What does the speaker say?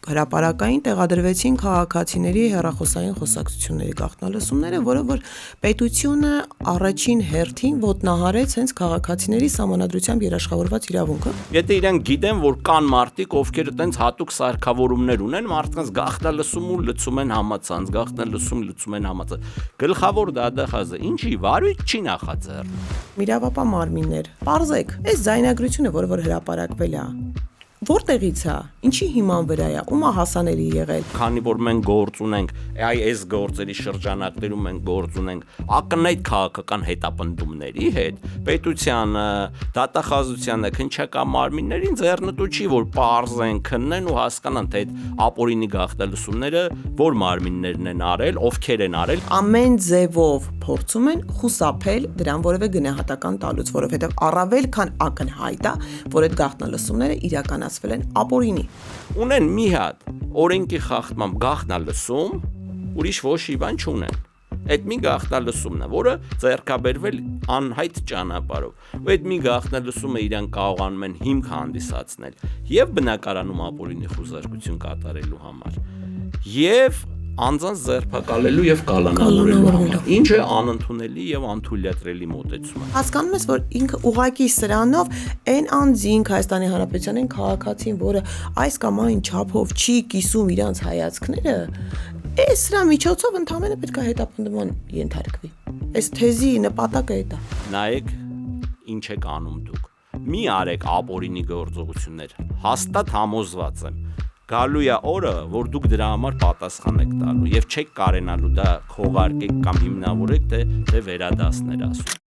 հրապարակային տեղադրվեցին քաղաքացիների հեռախոսային խոսակցությունների գաղտնալսումները, որը որ պետությունը առաջին հերթին ոտնահարեց հենց քաղաքացիների սահմանադրությամբ երաշխավորված իրավունքը։ Եթե իրենք գիտեն, որ կան մարդիկ, ովքեր այտենց հատուկ սարքավորումներ ունեն, մարդկանց գաղտնալսում ու լցում են համացանց, գաղտնալսում լցում են համացանց։ Գլխավոր դատախազը ինչի վարույթ չի նախաձեռնում։ Իրավապահ մարմիններ, պարզեք, այս ձայնագրությունը, որը որ հրապարակվել է, որտեղից է, ինչի հիման վրա է, ումա հասանելի եղել։ Քանի որ մենք գործ ունենք, այս գործերի շրջանակներում մենք գործ ունենք ակնհայտ քաղաքական հետապնդումների հետ, պետությանը, դատախազությանը, քննչական մարմիններին ձեռնտու չի, որ պարզեն, քննեն ու հասկանան, թե այդ ապօրինի գաղտնալսումները որ մարմիններն են արել, ովքեր են արել։ Ամեն ձևով փորձում են խուսափել դրան որևէ գնահատական տալուց, որովհետև առավել քան ակնհայտ է, որ այդ գաղտնալսումները իրականացվել են ապօրինի։ Ունեն մի հատ օրենքի խախտմամբ գաղտնալսում, ուրիշ ոչ մի բան չունեն։ Այդ մի գաղտնալսումն է, որը ձեռքաբերվել անհայտ ճանապարհով։ Ու այդ մի գաղտնալսումը իրեն կարողանում են հիմք հանդիսացնել եւ բնակարանում ապօրինի խուզարկություն կատարելու համար, եւ անձանց ձերբակալելու եւ կալանավորելու համար, ինչը անընդունելի եւ անթույլատրելի մոտեցում է։ Հասկանում ես, որ ինքը ուղակի սրանով այն անձին Հայաստանի Հանրապետության քաղաքացին, որը այս կամ այն չափով չի կիսում իրանց հայացքները, սրա միջոցով ընդհանրապես պետք է հետապնդման ենթարկվի։ Այս թեզի նպատակը դա է։ Նայեք, ինչ եք անում դուք։ Մի արեք ապօրինի գործողություններ։ Հաստատ համոզված եմ։ Գալու է օրը, որ դուք դրա համար պատասխան եք տալու եւ չեք կարենալու դա քողարկեք կամ հիմնավորեք, թե վերադասներ ասում։